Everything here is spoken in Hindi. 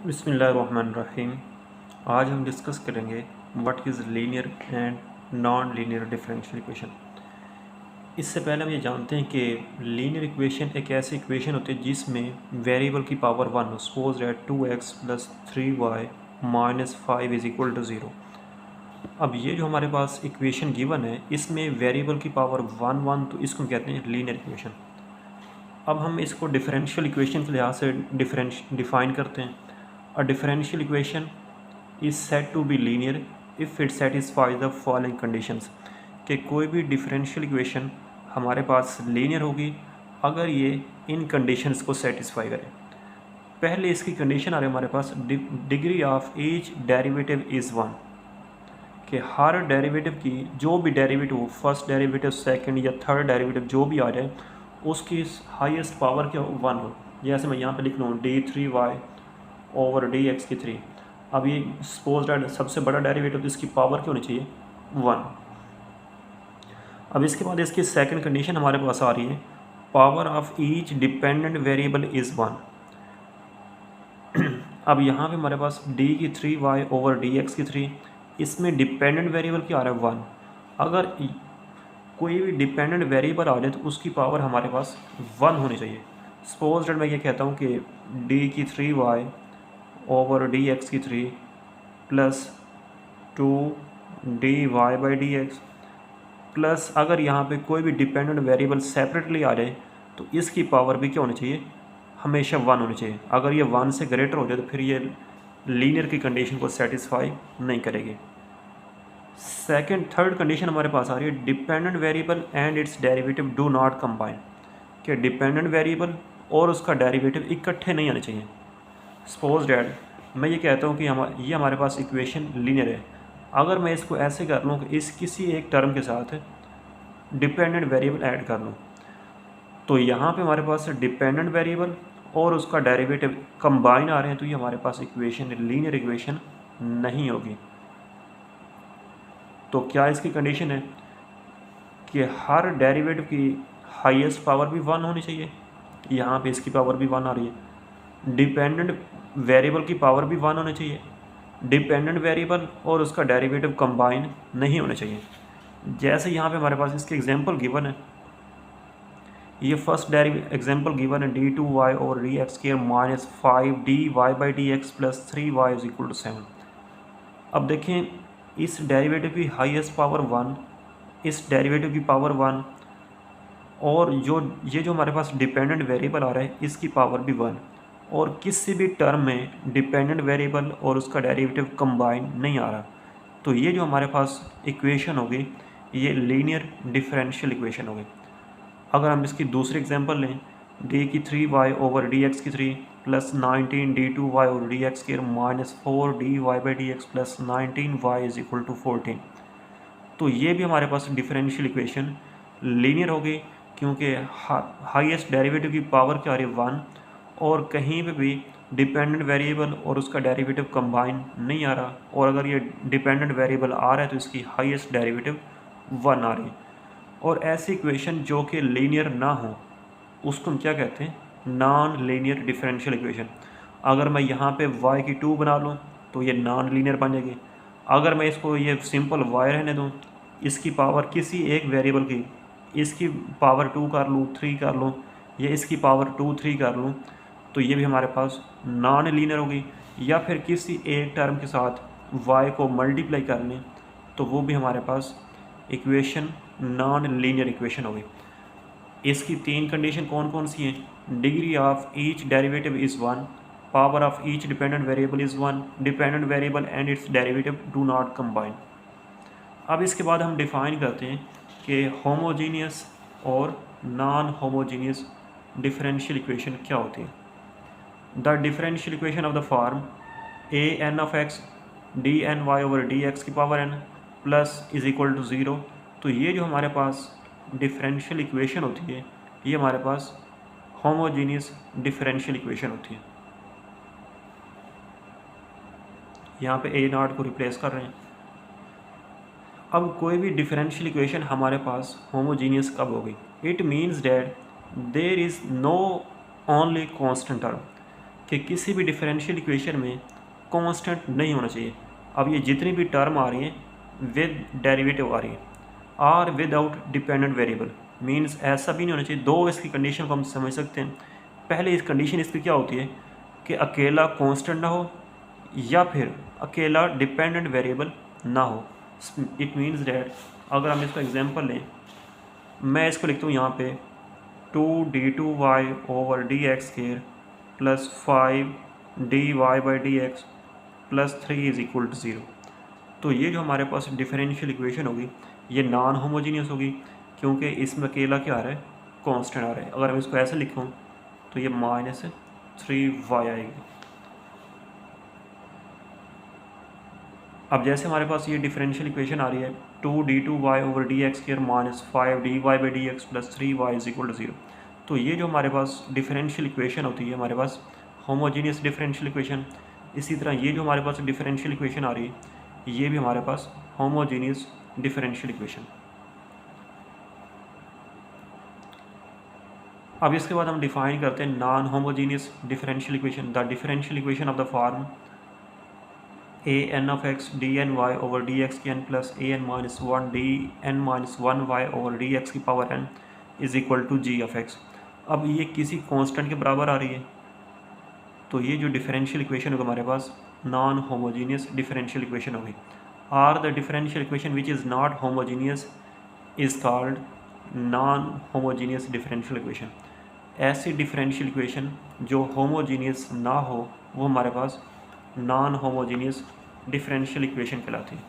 बिस्मिल्लाहिर्रहमानिर्रहीम। आज हम डिस्कस करेंगे what is linear and non linear differential equation. इससे पहले हम ये जानते हैं कि लीनियर इक्वेशन एक ऐसी इक्वेशन होती है जिसमें वेरिएबल की पावर वन हो। Suppose that 2x plus 3y minus 5 is equal to zero. अब ये जो हमारे पास इक्वेशन गिवन है इसमें वेरिएबल की पावर वन तो इसको कहते हैं लीनियर इक्वेशन। अब हम इसको डिफरेंशियल इक्वेशन के लिहाज से डिफाइन करते हैं। A differential equation is said to be linear if it satisfies the following conditions, कि कोई भी डिफरेंशियल इक्वेशन हमारे पास लीनियर होगी अगर ये इन कंडीशंस को सेटिस्फाई करे। पहले इसकी कंडीशन आ रही है हमारे पास degree of each derivative is one, कि हर डेरिवेटिव की जो भी डेरिवेटिव हो, फर्स्ट डेरिवेटिव सेकंड या थर्ड डेरिवेटिव जो भी आ जाए उसकी हाईएस्ट पावर क्या हो, वन हो। जैसे मैं यहाँ पे लिख लूँ d3y ओवर dx3। अब ये सपोज दैट सबसे बड़ा डेरिवेटिव तो इसकी पावर क्या होनी चाहिए, वन। अब इसके बाद इसकी सेकंड कंडीशन हमारे पास आ रही है power of each dependent variable is one. अब यहाँ पे हमारे पास d3y ओवर dx3, इसमें डिपेंडेंट वेरिएबल क्या आ रहा है, वन। अगर कोई भी डिपेंडेंट वेरिएबल आ जाए तो उसकी पावर हमारे पास वन होनी चाहिए। सपोज दैट मैं ये कहता हूँ कि d3y over dx3 plus 2 dy/dx plus अगर यहाँ पे कोई भी डिपेंडेंट वेरिएबल सेपरेटली आ जाए तो इसकी पावर भी क्या होनी चाहिए, हमेशा वन होनी चाहिए। अगर ये वन से ग्रेटर हो जाए तो फिर ये लीनियर की कंडीशन को सेटिस्फाई नहीं करेगी। थर्ड कंडीशन हमारे पास आ रही है dependent variable and it's derivative do not combine, कि डिपेंडेंट वेरिएबल और उसका डेरिवेटिव इकट्ठे नहीं आने चाहिए। सपोज डैट मैं ये कहता हूँ कि ये हमारे पास इक्वेशन लीनियर है। अगर मैं इसको ऐसे कर लूँ कि इस किसी एक टर्म के साथ डिपेंडेंट वेरिएबल ऐड कर लूँ तो यहाँ पे हमारे पास डिपेंडेंट वेरिएबल और उसका डेरिवेटिव कंबाइन आ रहे हैं तो ये हमारे पास इक्वेशन लीनियर इक्वेशन नहीं होगी। तो क्या इसकी कंडीशन है कि हर डेरिवेटिव की हाईएस्ट पावर भी वन होनी चाहिए। यहाँ पे इसकी पावर भी वन आ रही है। डिपेंडेंट वेरिएबल की पावर भी वन होनी चाहिए। डिपेंडेंट वेरिएबल और उसका डेरिवेटिव कंबाइन नहीं होने चाहिए। जैसे यहाँ पे हमारे पास इसके एग्जांपल गिवन है, ये फर्स्ट एग्जांपल गिवन है d2y और dx² minus 5dy/dx plus 3y is equal to 7। अब देखें इस डेरिवेटिव की हाईएस्ट पावर वन, इस डेरिवेटिव की पावर वन, और ये जो हमारे पास डिपेंडेंट वेरिएबल आ रहा है इसकी पावर भी वन, और किसी भी टर्म में डिपेंडेंट वेरिएबल और उसका डेरिवेटिव कंबाइन नहीं आ रहा, तो ये जो हमारे पास इक्वेशन होगी ये लीनियर डिफरेंशियल इक्वेशन होगी। अगर हम इसकी दूसरी एग्जांपल लें d3y over dx3 plus 19 d2y over dx² minus 4 dy/dx plus 19y is equal to 14, तो ये भी हमारे पास डिफरेंशियल इक्वेशन लीनियर होगी, क्योंकि हाईएस्ट डेरिवेटिव की पावर क्या आ रही है, वन, और कहीं पे भी डिपेंडेंट वेरिएबल और उसका डेरिवेटिव कंबाइन नहीं आ रहा, और अगर ये डिपेंडेंट वेरिएबल आ रहा है तो इसकी हाईएस्ट डेरिवेटिव वन आ रही है। और ऐसी इक्वेशन जो कि लीनियर ना हो उसको हम क्या कहते हैं, नॉन लीनियर डिफरेंशियल इक्वेशन। अगर मैं यहाँ पे y की 2 बना लूँ तो ये नॉन लीनियर बनेगी। अगर मैं इसको ये सिंपल y रहने दूँ, इसकी पावर किसी एक वेरिएबल की, इसकी पावर 2 कर लूँ, 3 कर लूँ, या इसकी पावर 2 3 कर लूँ, तो ये भी हमारे पास नॉन लीनियर होगी। या फिर किसी एक टर्म के साथ y को मल्टीप्लाई कर लें तो वो भी हमारे पास इक्वेशन नॉन लीनियर इक्वेशन होगी। इसकी तीन कंडीशन कौन कौन सी हैं, degree of each derivative is one, power of each dependent variable is one, dependent variable and it's derivative do not combine. अब इसके बाद हम डिफ़ाइन करते हैं कि होमोजीनियस और नॉन होमोजीनियस डिफरेंशियल इक्वेशन क्या होती है। The differential equation of the form a(n)(x) dny over dx की power n plus is equal to zero, तो ये जो हमारे पास डिफरेंशियल इक्वेशन होती है ये हमारे पास होमोजीनियस डिफरेंशियल इक्वेशन होती है। यहाँ पे a नॉट को रिप्लेस कर रहे हैं। अब कोई भी डिफरेंशियल इक्वेशन हमारे पास होमोजीनियस कब होगी, it means that there is no only constant term, कि किसी भी डिफरेंशियल इक्वेशन में कांस्टेंट नहीं होना चाहिए। अब ये जितनी भी टर्म आ रही हैं विद डेरिवेटिव आ रही है, or without dependent variable, means ऐसा भी नहीं होना चाहिए। दो इसकी कंडीशन को हम समझ सकते हैं। पहले इस कंडीशन इसकी क्या होती है कि अकेला कांस्टेंट ना हो या फिर अकेला डिपेंडेंट वेरिएबल ना हो। इट मीन्स डैट अगर हम इसका एग्जांपल लें, मैं इसको लिखता हूँ यहाँ पे 2d2y over D X square plus 5dy/dx plus 3 is equal to 0। तो ये जो हमारे पास डिफरेंशियल इक्वेशन होगी ये नॉन होमोजीनियस होगी, क्योंकि इसमें अकेला क्या आ रहा है, कांस्टेंट आ रहा है। अगर मैं इसको ऐसे लिखूँ तो ये -3y आएगी। अब जैसे हमारे पास ये डिफरेंशियल इक्वेशन आ रही है 2d2y over D X square minus 5dy/dx plus 3y is equal to 0। तो ये जो हमारे पास डिफरेंशियल इक्वेशन होती है हमारे पास होमोजीनियस डिफरेंशियल इक्वेशन। इसी तरह ये जो हमारे पास डिफरेंशियल इक्वेशन आ रही है ये भी हमारे पास होमोजीनियस डिफरेंशियल इक्वेशन। अब इसके बाद हम डिफाइन करते हैं non homogeneous differential equation. The differential equation of the form an(x) dny over dx की n plus an-1 dn-1y over dx की power n is equal to g(x). अब ये किसी कांस्टेंट के बराबर आ रही है, तो ये जो डिफरेंशियल इक्वेशन होगा हमारे पास नॉन होमोजीनियस डिफरेंशियल इक्वेशन होगी। Or the differential equation which is not homogeneous is called non homogeneous differential equation. ऐसी डिफरेंशियल इक्वेशन जो होमोजीनियस ना हो वो हमारे पास नॉन होमोजीनियस डिफरेंशियल इक्वेशन कहलाती है।